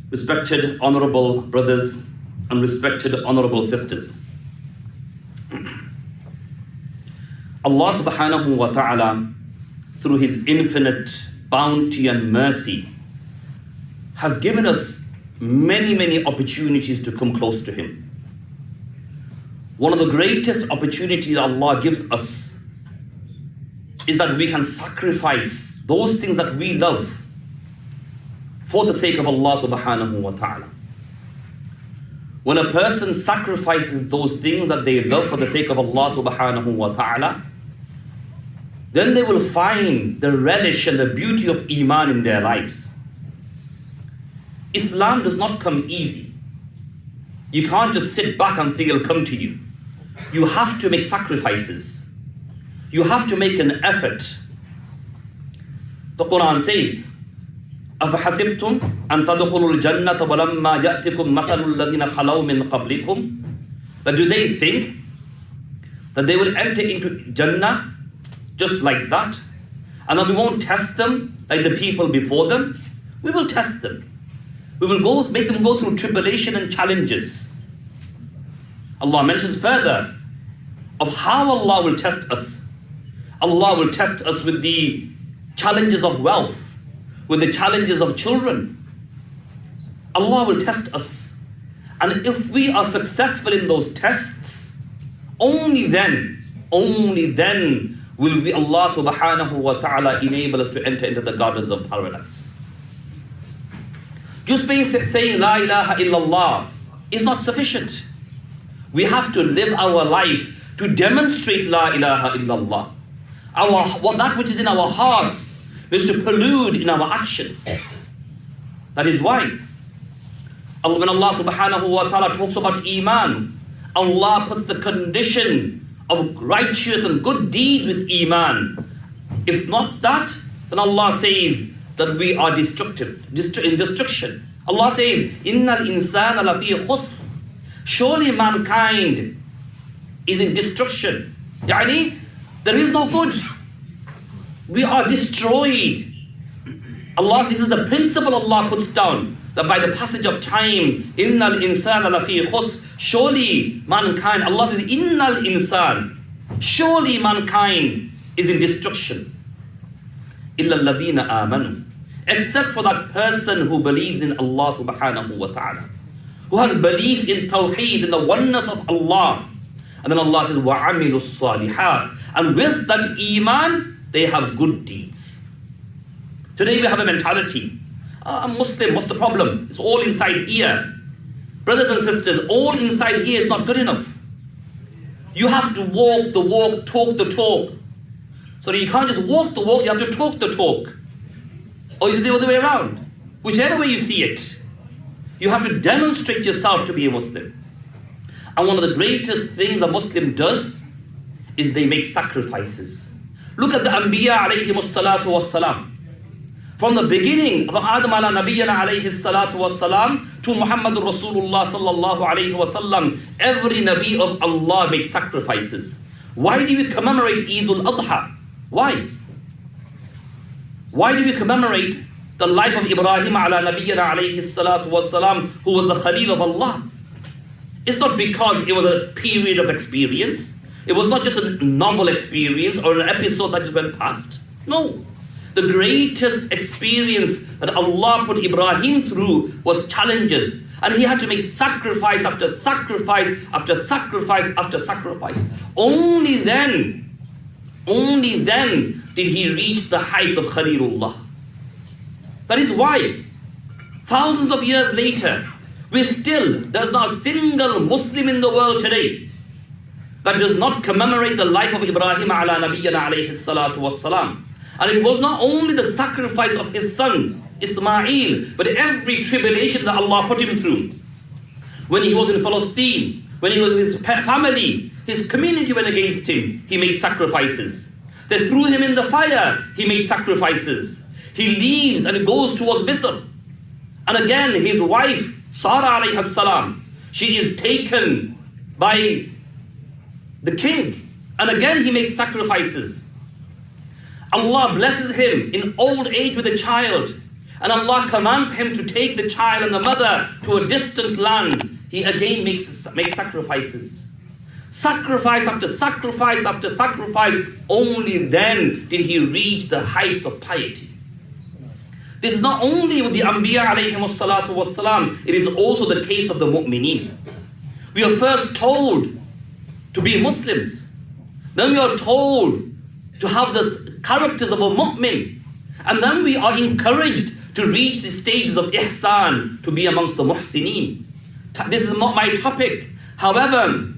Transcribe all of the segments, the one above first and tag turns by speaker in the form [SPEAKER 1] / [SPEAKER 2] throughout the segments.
[SPEAKER 1] Respected honorable brothers and respected honorable sisters. Allah subhanahu wa ta'ala, through His infinite bounty and mercy, has given us many opportunities to come close to Him. One of the greatest opportunities Allah gives us is that we can sacrifice those things that we love for the sake of Allah subhanahu wa ta'ala. When a person sacrifices those things that they love for the sake of Allah subhanahu wa ta'ala, then they will find the relish and the beauty of Iman in their lives. Islam does not come easy. You can't just sit back and think it'll come to you. You have to make sacrifices. You have to make an effort. The Quran says, أَفَحَسِبْتُمْ أَن تَدْخُلُوا الْجَنَّةَ وَلَمَّا يَأْتِكُمْ مَثَلُ الَّذِينَ خَلَوْا مِنْ قَبْلِكُمْ. But do they think that they will enter into Jannah just like that? And that we won't test them like the people before them? We will test them. We will make them go through tribulation and challenges. Allah mentions further of how Allah will test us. Allah will test us with the challenges of wealth, with the challenges of children. Allah will test us. And if we are successful in those tests, only then will we, Allah subhanahu wa ta'ala, enable us to enter into the gardens of paradise. Just saying La ilaha illallah is not sufficient. We have to live our life to demonstrate La ilaha illallah. That which is in our hearts is to prelude in our actions. That is why when Allah subhanahu wa ta'ala talks about Iman, Allah puts the condition of righteous and good deeds with Iman. If not that, then Allah says that we are in destruction. Allah says, Innal insana lafi khusr. Surely mankind is in destruction. Yani, there is no good. We are destroyed. This is the principle Allah puts down, that by the passage of time, Innal insana lafi khusr. Surely mankind, Allah says, Innal insan. Surely mankind is in destruction. Illa alladhina amanu. Except for that person who believes in Allah subhanahu wa ta'ala, who has belief in Tawheed, in the oneness of Allah. And then Allah says, وَعَمِلُوا الصَّالِحَاتِ. And with that Iman, they have good deeds. Today we have a mentality. I'm Muslim, what's the problem? It's all inside here. Brothers and sisters, all inside here is not good enough. You have to walk the walk, talk the talk. So you can't just walk the walk, you have to talk the talk. Or the other way around. Whichever way you see it. You have to demonstrate yourself to be a Muslim. And one of the greatest things a Muslim does is they make sacrifices. Look at the Anbiya alayhimus salatu wassalam. From the beginning of Adam ala nabiyyana alayhi salatu wassalam to Muhammadur Rasulullah sallallahu alayhi wasallam, every Nabi of Allah makes sacrifices. Why do we commemorate Eid al-Adha? Why? Why do we commemorate the life of Ibrahim ala nabiyyana alayhi salatu wassalam, who was the Khalil of Allah? It's not because it was a period of experience. It was not just a novel experience or an episode that just went past. No. The greatest experience that Allah put Ibrahim through was challenges. And he had to make sacrifice after sacrifice after sacrifice after sacrifice. Only then did he reach the heights of Khalilullah. That is why, thousands of years later, there's not a single Muslim in the world today that does not commemorate the life of Ibrahim ala nabiyyana alayhi salatu wassalam. And it was not only the sacrifice of his son, Ismail, but every tribulation that Allah put him through. When he was in Palestine, when he was with his family, his community went against him, he made sacrifices. They threw him in the fire, he made sacrifices. He leaves and goes towards Misr. And again, his wife, Sarah alayhi salam, she is taken by the king. And again, he makes sacrifices. Allah blesses him in old age with a child. and Allah commands him to take the child and the mother to a distant land, he again makes sacrifices. Sacrifice after sacrifice after sacrifice, only then did he reach the heights of piety. This is not only with the Anbiya alayhim salatu wassalam, it is also the case of the mu'mineen. We are first told to be Muslims. Then we are told to have the characters of a mu'min. And then we are encouraged to reach the stages of ihsan, to be amongst the muhsineen. This is not my topic. However,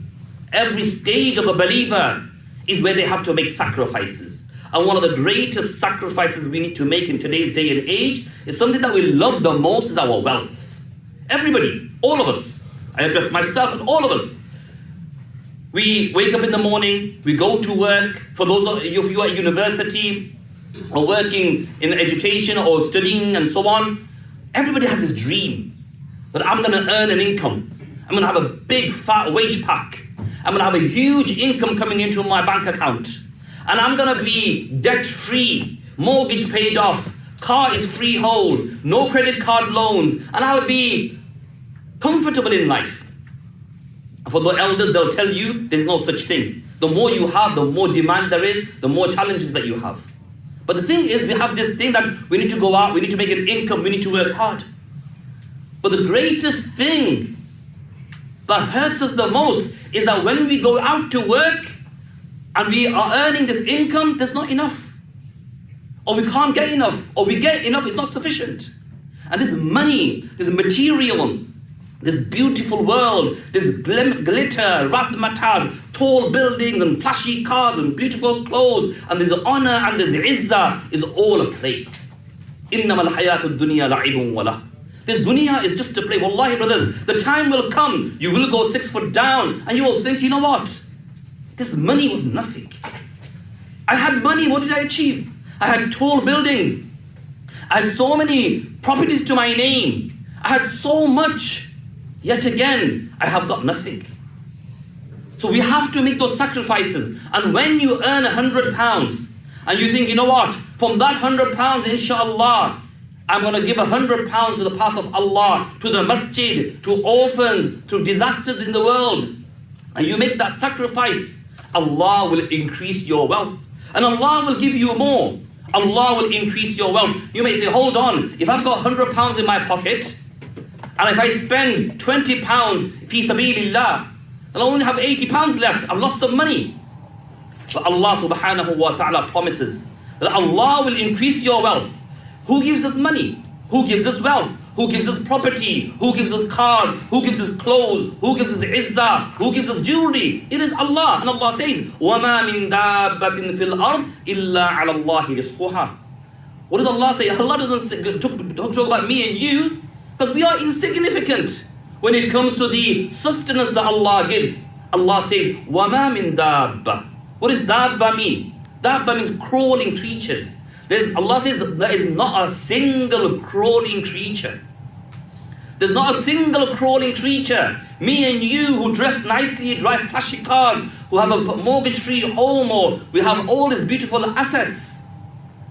[SPEAKER 1] every stage of a believer is where they have to make sacrifices. And one of the greatest sacrifices we need to make in today's day and age is something that we love the most, is our wealth. Everybody, all of us, I address myself and all of us. We wake up in the morning, we go to work. For those of you, if you are at university or working in education or studying and so on, everybody has this dream that I'm going to earn an income. I'm going to have a big fat wage pack. I'm going to have a huge income coming into my bank account. And I'm going to be debt-free, mortgage paid off, car is freehold, no credit card loans, and I'll be comfortable in life. And for the elders, they'll tell you there's no such thing. The more you have, the more demand there is, the more challenges that you have. But the thing is, we have this thing that we need to go out, we need to make an income, we need to work hard. But the greatest thing that hurts us the most is that when we go out to work and we are earning this income, there's not enough. Or we can't get enough, or we get enough, it's not sufficient. And this money, this material, this beautiful world, this glitter, razzmatazz, tall buildings and flashy cars and beautiful clothes, and there's honor and there's izzah, is all a play. إِنَّمَا الْحَيَاةُ الدُّنْيَا لَعِبٌ وَلَهْوٌ. This dunya is just a play. Wallahi, brothers, the time will come, you will go 6 foot down, and you will think, you know what? This money was nothing. I had money, what did I achieve? I had tall buildings. I had so many properties to my name. I had so much. Yet again, I have got nothing. So we have to make those sacrifices. And when you earn £100, and you think, you know what? From that £100, inshallah, I'm going to give £100 to the path of Allah, to the masjid, to orphans, to disasters in the world. And you make that sacrifice, Allah will increase your wealth. And Allah will give you more. Allah will increase your wealth. You may say, hold on, if I've got £100 in my pocket, and if I spend £20 fi sabilillah, I'll only have £80 left. I've lost some money. But Allah subhanahu wa ta'ala promises that Allah will increase your wealth. Who gives us money? Who gives us wealth? Who gives us property? Who gives us cars? Who gives us clothes? Who gives us izzah? Who gives us jewelry? It is Allah. And Allah says, وَمَا مِن دَابَّةٍ فِي الْأَرْضِ إِلَّا عَلَى اللَّهِ رِزْقُهَا. What does Allah say? Allah doesn't talk about me and you, because we are insignificant when it comes to the sustenance that Allah gives. Allah says, وَمَا مِن دَابَّةٍ. What does dabba mean? Dabba means crawling creatures. Allah says that there is not a single crawling creature. There's not a single crawling creature. Me and you who dress nicely, drive flashy cars, who have a mortgage-free home, or we have all these beautiful assets.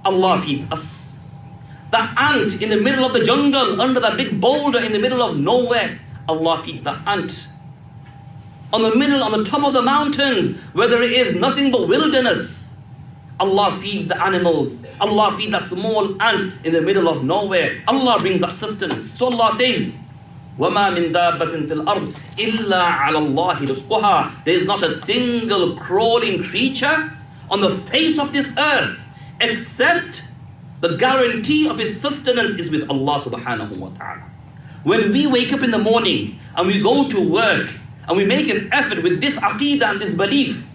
[SPEAKER 1] Allah feeds us. That ant in the middle of the jungle, under that big boulder in the middle of nowhere, Allah feeds that ant. On the top of the mountains, where there is nothing but wilderness, Allah feeds the animals. Allah feeds that small ant in the middle of nowhere. Allah brings that sustenance. So Allah says, وَمَا مِن دَابَّةٍ فِي الْأَرْضِ إِلَّا عَلَى اللَّهِ رِزْقُهَا. There is not a single crawling creature on the face of this earth except the guarantee of his sustenance is with Allah subhanahu wa ta'ala. When we wake up in the morning and we go to work and we make an effort with this aqeedah and this belief,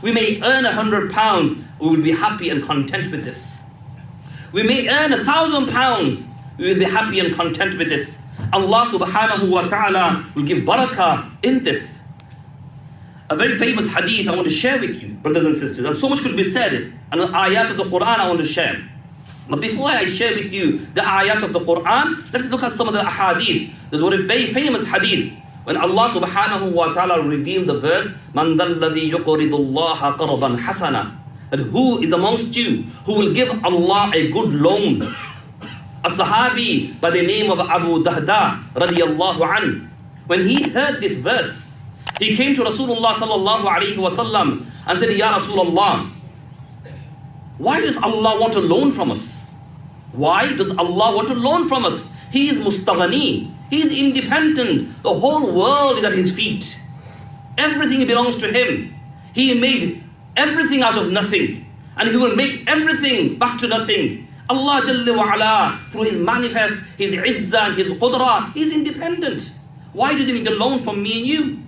[SPEAKER 1] we may earn £100, we will be happy and content with this. We may earn £1,000, we will be happy and content with this. Allah subhanahu wa ta'ala will give barakah in this. A very famous hadith I want to share with you, brothers and sisters. And so much could be said, and ayat of the Quran I want to share. But before I share with you the ayat of the Quran, let's look at some of the ahadith. There's one very famous hadith when Allah subhanahu wa ta'ala revealed the verse, مَنْ ذَا الَّذِي يُقْرِضُ اللَّهَ قَرْضًا حَسَنًا. That who is amongst you who will give Allah a good loan? a Sahabi by the name of Abu Dahda radiyallahu an, when he heard this verse, he came to Rasulullah sallallahu alayhi wasallam and said, Ya Rasulullah, why does Allah want a loan from us? Why does Allah want a loan from us? He is mustaghani. He is independent. The whole world is at his feet. Everything belongs to him. He made everything out of nothing, and he will make everything back to nothing. Allah Jalla wa Ala, through his manifest, his izzah and his qudra, he is independent. Why does he need a loan from me and you?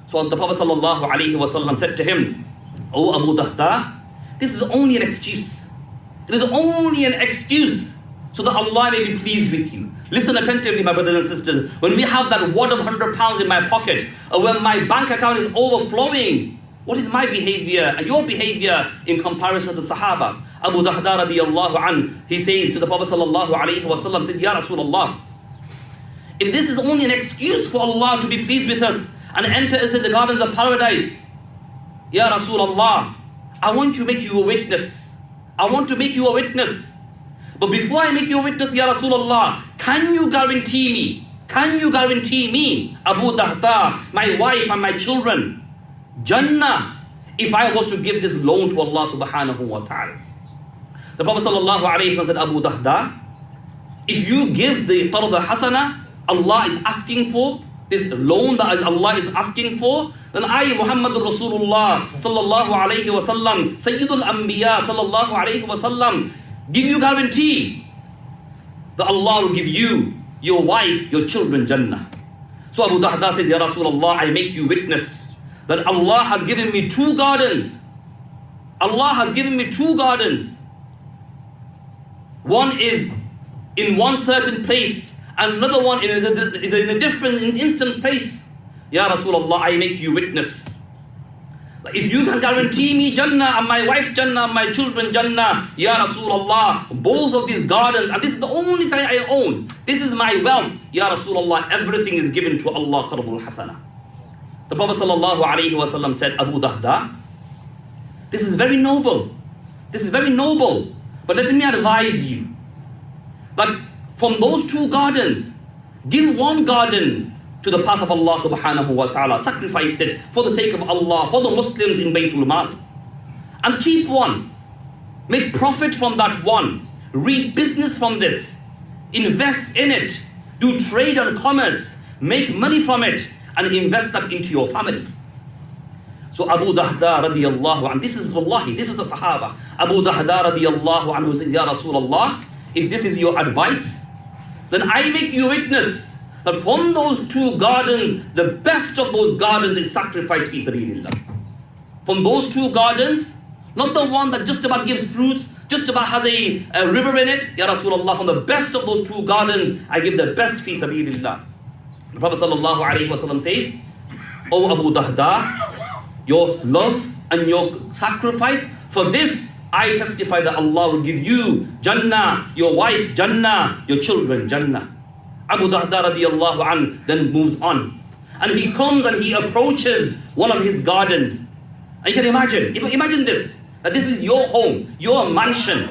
[SPEAKER 1] So the Prophet sallallahu alaihi wasallam said to him, O Abu Dahda, this is only an excuse. It is only an excuse so that Allah may be pleased with you. Listen attentively, my brothers and sisters. When we have that wad of £100 in my pocket, or when my bank account is overflowing, what is my behavior and your behavior in comparison to the Sahaba? Abu Dahda radiyallahu an, he says to the Prophet sallallahu alayhi wasallam, said, Ya Rasulullah, if this is only an excuse for Allah to be pleased with us and enter us in the gardens of paradise, Ya Rasulullah, I want to make you a witness. I want to make you a witness. But before I make you a witness, Ya Rasulullah, can you guarantee me, Abu Dahda, my wife and my children, Jannah, if I was to give this loan to Allah subhanahu wa ta'ala? The Prophet sallallahu alayhi wa sallam said, Abu Dahda, if you give the qarda hasana, Allah is asking for, this loan that Allah is asking for, then I, Muhammadur Rasulullah sallallahu alayhi wa sallam, Sayyidul Anbiya sallallahu alayhi wa sallam, give you guarantee that Allah will give you, your wife, your children, Jannah. So Abu Dahda says, Ya Rasulullah, I make you witness that Allah has given me two gardens. Allah has given me two gardens. One is in one certain place, and another one is in a different, instant place. Ya Rasulullah, I make you witness. If you can guarantee me Jannah and my wife Jannah and my children Jannah, Ya Rasulullah, both of these gardens, and this is the only thing I own, this is my wealth, Ya Rasulullah, everything is given to Allah qardul hasana. The Prophet sallallahu alayhi wa sallam said, Abu Dahda, this is very noble. This is very noble. But let me advise you that from those two gardens, give one garden to the path of Allah subhanahu wa ta'ala. Sacrifice it for the sake of Allah, for the Muslims in Baytul Mal. And keep one. Make profit from that one. Reap business from this. Invest in it. Do trade and commerce. Make money from it. And invest that into your family. So Abu Dahda radiyallahu anhu, this is wallahi, this is the Sahaba. Abu Dahda radiyallahu anhu says, Ya Rasulullah, if this is your advice, then I make you witness that from those two gardens, the best of those gardens is sacrifice fi sabilillah. From those two gardens, not the one that just about gives fruits, just about has a river in it, Ya Rasulullah, from the best of those two gardens, I give the best fi sabilillah. The Prophet sallallahu alayhi wa sallam says, O Abu Dahda, your love and your sacrifice, for this I testify that Allah will give you Jannah, your wife Jannah, your children Jannah. Abu Dahda radiyallahu an then moves on. And he comes and he approaches one of his gardens. And you can imagine this, that this is your home, your mansion.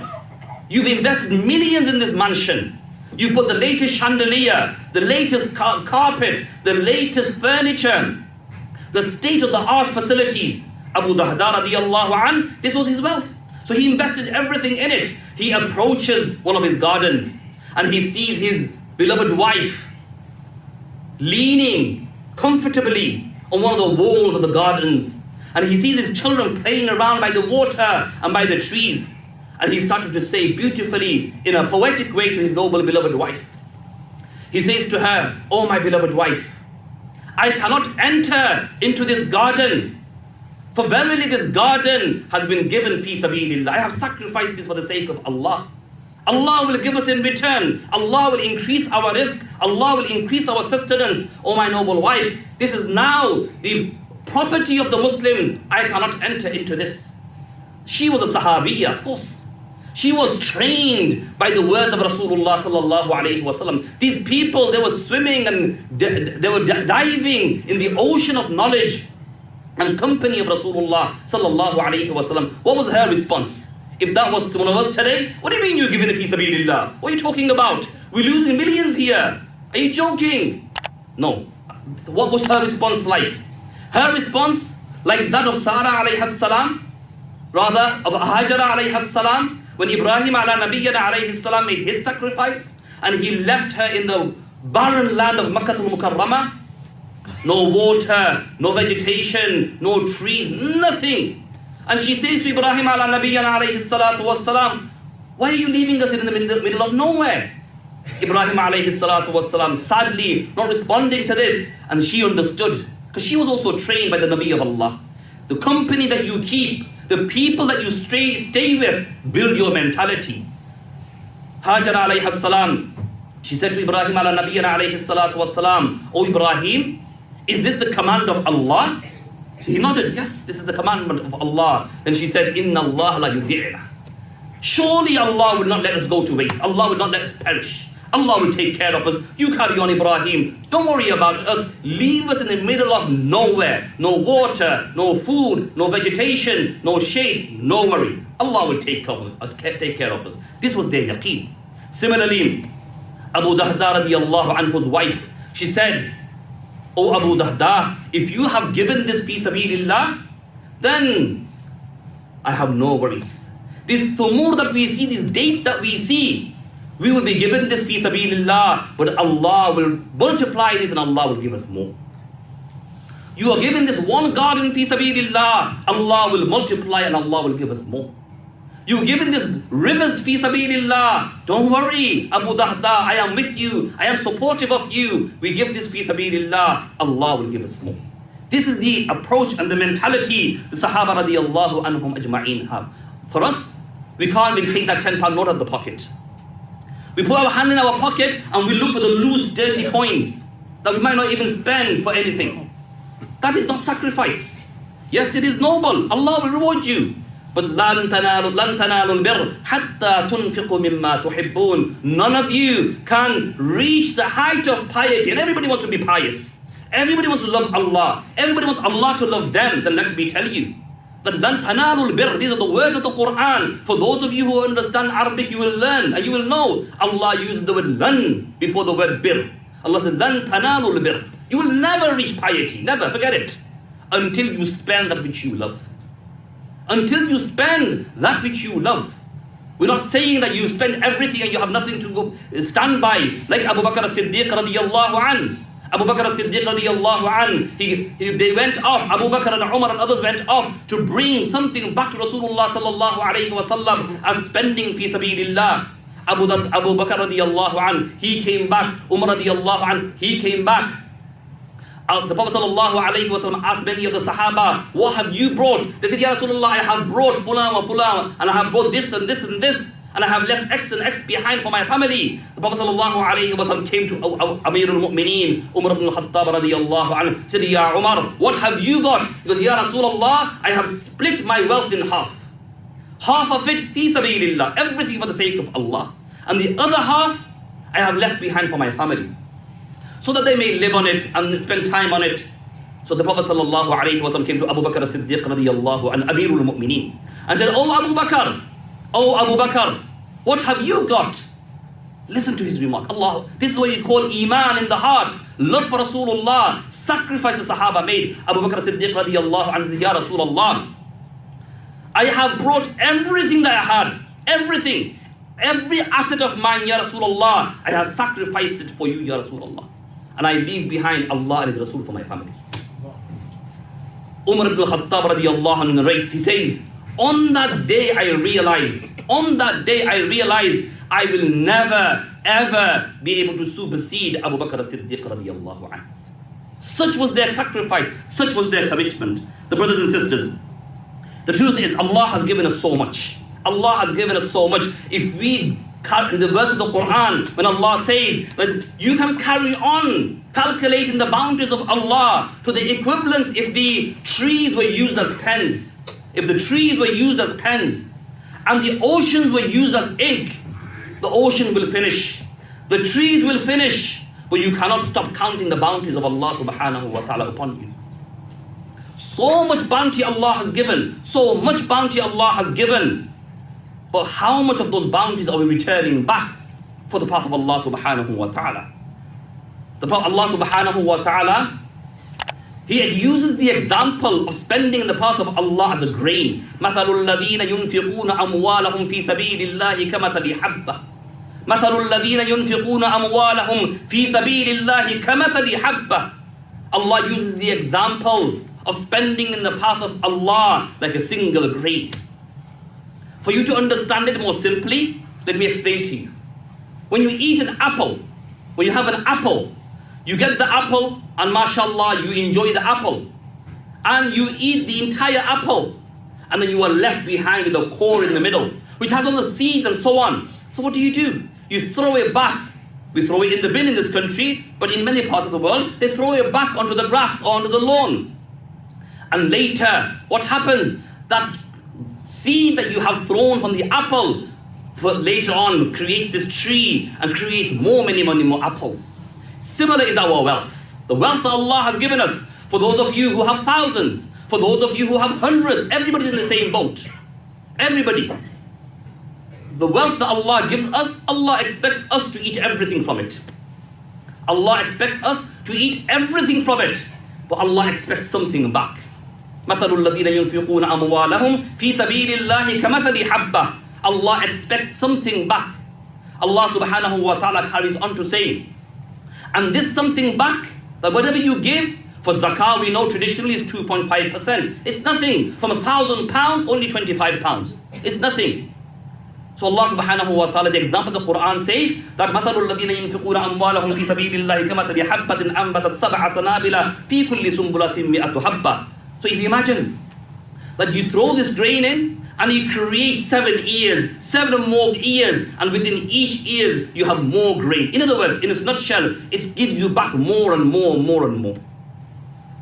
[SPEAKER 1] You've invested millions in this mansion. You put the latest chandelier, the latest carpet, the latest furniture, the state-of-the-art facilities. Abu Dahda radiyallahu an, this was his wealth. So he invested everything in it. He approaches one of his gardens and he sees his beloved wife leaning comfortably on one of the walls of the gardens. And he sees his children playing around by the water and by the trees. And he started to say beautifully in a poetic way to his noble beloved wife. He says to her, "Oh my beloved wife, I cannot enter into this garden, for verily this garden has been given fi sabilillah. I have sacrificed this for the sake of Allah. Allah will give us in return. Allah will increase our rizq. Allah will increase our sustenance. Oh my noble wife, this is now the property of the Muslims. I cannot enter into this." She was a Sahabiya, of course. She was trained by the words of Rasulullah sallallahu alayhi wa sallam. These people, they were swimming and they were diving in the ocean of knowledge and company of Rasulullah sallallahu alayhi wa sallam. What was her response? If that was one of us today, what do you mean you're giving a fi sabilillah? What are you talking about? We're losing millions here. Are you joking? No. What was her response like? Her response, like that of Sarah alayhi salam, rather of Hajara alayhi salam, when Ibrahim ala nabiyyana alayhi salam made his sacrifice and he left her in the barren land of Makkah al-Mukarramah. No water, no vegetation, no trees, nothing. And she says to Ibrahim ala nabiyyana alayhi salatu wassalam, why are you leaving us in the middle of nowhere? Ibrahim alayhi salatu wassalam sadly not responding to this, and she understood, because she was also trained by the Nabi of Allah. The company that you keep, the people that you stay with, build your mentality. Hajar alayhi salam, she said to Ibrahim ala nabiyyana alayhi salatu wassalam, O Ibrahim, is this the command of Allah? He nodded, yes, this is the commandment of Allah. Then she said, Inna Allah la yudi'na. Surely Allah will not let us go to waste. Allah will not let us perish. Allah will take care of us. You carry on, Ibrahim. Don't worry about us. Leave us in the middle of nowhere. No water, no food, no vegetation, no shade. No worry. Allah will take care of us. This was their yaqeen. Similarly, Abu Dahda radiallahu anhu's wife, she said, O Abu Dahda, if you have given this fi sabilillah, then I have no worries. This tumur that we see, this date that we see, we will be given this fi sabilillah, but Allah will multiply this and Allah will give us more. You are given this one garden fi sabilillah, Allah will multiply and Allah will give us more. You're given this rivers fi sabilillah. Don't worry, Abu Dahda, I am with you. I am supportive of you. We give this fi sabilillah. Allah will give us more. This is the approach and the mentality the Sahaba radiallahu anhum ajma'in have. For us, we can't even take that 10 pound note out of the pocket. We put our hand in our pocket and we look for the loose, dirty coins that we might not even spend for anything. That is not sacrifice. Yes, it is noble. Allah will reward you. But لَن تَنَالُوا الْبِرَّ حَتَّى تُنْفِقُوا مِمَّا تُحِبُّونَ. None of you can reach the height of piety. And everybody wants to be pious. Everybody wants to love Allah. Everybody wants Allah to love them. Then let me tell you that لَن تَنَالُوا الْبِرَّ. These are the words of the Quran. For those of you who understand Arabic, you will learn and you will know. Allah uses the word lan before the word bir. Allah says لَن تَنَالُوا الْبِرَّ. You will never reach piety. Never. Forget it. Until you spend that which you love. Until you spend that which you love. We're not saying that you spend everything and you have nothing to go stand by. Like Abu Bakr as-Siddiq radiyallahu an. Abu Bakr as-Siddiq radiyallahu an. They went off, Abu Bakr and Umar and others went off to bring something back to Rasulullah sallallahu alayhi wa sallam as spending fi sabilillah. Abu Bakr radiyallahu an, he came back. Umar radiyallahu an, he came back. The Prophet ﷺ asked many of the Sahaba, what have you brought? They said, Ya Rasulullah, I have brought fulan wa fulan, and I have brought this and this and this, and I have left X and X behind for my family. The Prophet ﷺ came to Amir al-Mu'mineen, Umar ibn al-Khattab radiyallahu anhu, said, Ya Umar, what have you got? He goes, Ya Rasulullah, I have split my wealth in half. Half of it, fi sabilillah, everything for the sake of Allah. And the other half, I have left behind for my family, so that they may live on it and spend time on it. So the Prophet ﷺ came to Abu Bakr as-Siddiq radiyallahu an Amirul Mu'mineen and said, Oh Abu Bakr, what have you got? Listen to his remark. Allah, this is what you call Iman in the heart. Love for Rasulullah. Sacrifice the Sahaba made. Abu Bakr as-Siddiq radiyallahu anhu said, Ya Rasulullah, I have brought everything that I had. Everything. Every asset of mine, Ya Rasulullah, I have sacrificed it for you, Ya Rasulullah. And I leave behind Allah and His Rasul for my family. Umar ibn al-Khattab radiyallahu anhu narrates, he says, on that day I realized I will never ever be able to supersede Abu Bakr as-Siddiq radiyallahu anhu. Such was their sacrifice, such was their commitment. The brothers and sisters, the truth is Allah has given us so much. Allah has given us so much. If we in the verse of the Quran, when Allah says that you can carry on calculating the bounties of Allah to the equivalence if the trees were used as pens. If the trees were used as pens and the oceans were used as ink, the ocean will finish. The trees will finish, but you cannot stop counting the bounties of Allah subhanahu wa ta'ala upon you. So much bounty Allah has given. So much bounty Allah has given. But how much of those bounties are we returning back for the path of Allah subhanahu wa ta'ala? The Prophet Allah subhanahu wa ta'ala, he uses the example of spending in the path of Allah as a grain. مَثَلُ الَّذِينَ يُنْفِقُونَ أَمْوَالَهُم فِي سَبِيلِ اللَّهِ كَمَثَلِ حَبَّةٍ مَثَلُ الَّذِينَ يُنْفِقُونَ أَمْوَالَهُم فِي سَبِيلِ اللَّهِ كَمَثَلِ حَبَّةٍ. Allah uses the example of spending in the path of Allah like a single grain. For you to understand it more simply, let me explain to you. When you eat an apple, when you have an apple, you get the apple and mashallah, you enjoy the apple. And you eat the entire apple. And then you are left behind with a core in the middle, which has all the seeds and so on. So what do? You throw it back. We throw it in the bin in this country, but in many parts of the world, they throw it back onto the grass or onto the lawn. And later, what happens? That seed that you have thrown from the apple, later on creates this tree and creates many more apples. Similar is our wealth. The wealth that Allah has given us. For those of you who have thousands, for those of you who have hundreds, everybody's in the same boat. Everybody. The wealth that Allah gives us, Allah expects us to eat everything from it. Allah expects us to eat everything from it. But Allah expects something back. مَثَلُ الَّذِينَ يُنْفِقُونَ أَمْوَالَهُمْ فِي سَبِيلِ اللَّهِ كَمَثَلِ حَبَّةٍ. Allah expects something back. Allah subhanahu wa ta'ala carries on to say, and this something back, that whatever you give, for zakah we know traditionally is 2.5%. It's nothing. From £1,000, only £25. It's nothing. So Allah subhanahu wa ta'ala, the example of the Quran says that مَثَلُ الَّذِينَ يُنْفِقُونَ أَمْوَالَهُم فِي سَبِيلِ اللَّهِ كَمَثَلِ حَبَّةٍ أَنبَتَتْ سَبْعَ سَنَابِلَ فِي كُلِّ سُنبُلَةٍ مِئَةُ حَبَّةٍ. So if you imagine that you throw this grain in, and you create 7 ears, 7 more ears, and within each ears you have more grain. In other words, in a nutshell, it gives you back more and more and more.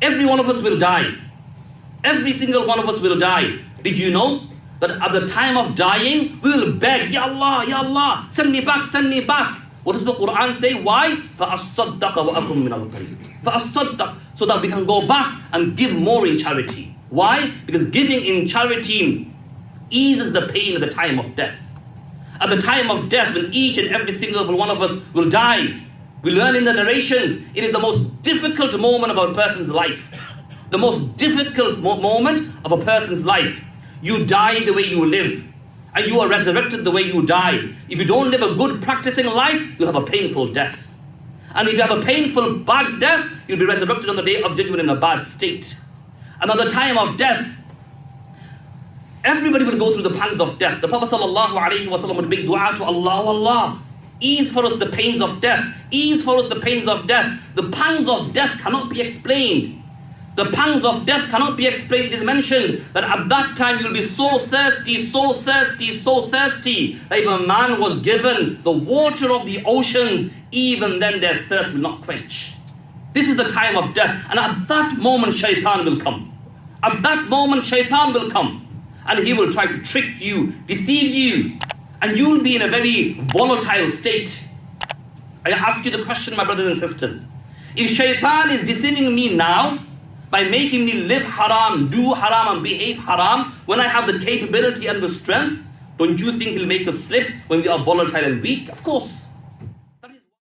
[SPEAKER 1] Every one of us will die. Every single one of us will die. Did you know that at the time of dying, we will beg, Ya Allah, send me back, send me back. What does the Quran say? Why? فَأَصَّدَّقَ وَأَكُمْ مِنَ الْقَلِيلِ. فَأَصَّدَّقَ. So that we can go back and give more in charity. Why? Because giving in charity eases the pain at the time of death. At the time of death, when each and every single one of us will die, we learn in the narrations, it is the most difficult moment of a person's life. The most difficult moment of a person's life. You die the way you live, and you are resurrected the way you die. If you don't live a good practicing life, you'll have a painful death. And if you have a painful bad death, you'll be resurrected on the day of judgment in a bad state. And at the time of death, everybody will go through the pangs of death. The Prophet ﷺ would make dua to Allah, oh Allah, ease for us the pains of death. Ease for us the pains of death. The pangs of death cannot be explained. The pangs of death cannot be explained. It is mentioned that at that time you'll be so thirsty, that if a man was given the water of the oceans, even then their thirst will not quench. This is the time of death. And at that moment shaitan will come. At that moment shaitan will come. And he will try to trick you, deceive you, and you will be in a very volatile state. I ask you the question, my brothers and sisters. If shaitan is deceiving me now, by making me live haram, do haram and behave haram, when I have the capability and the strength, don't you think he'll make us slip when we are volatile and weak? Of course.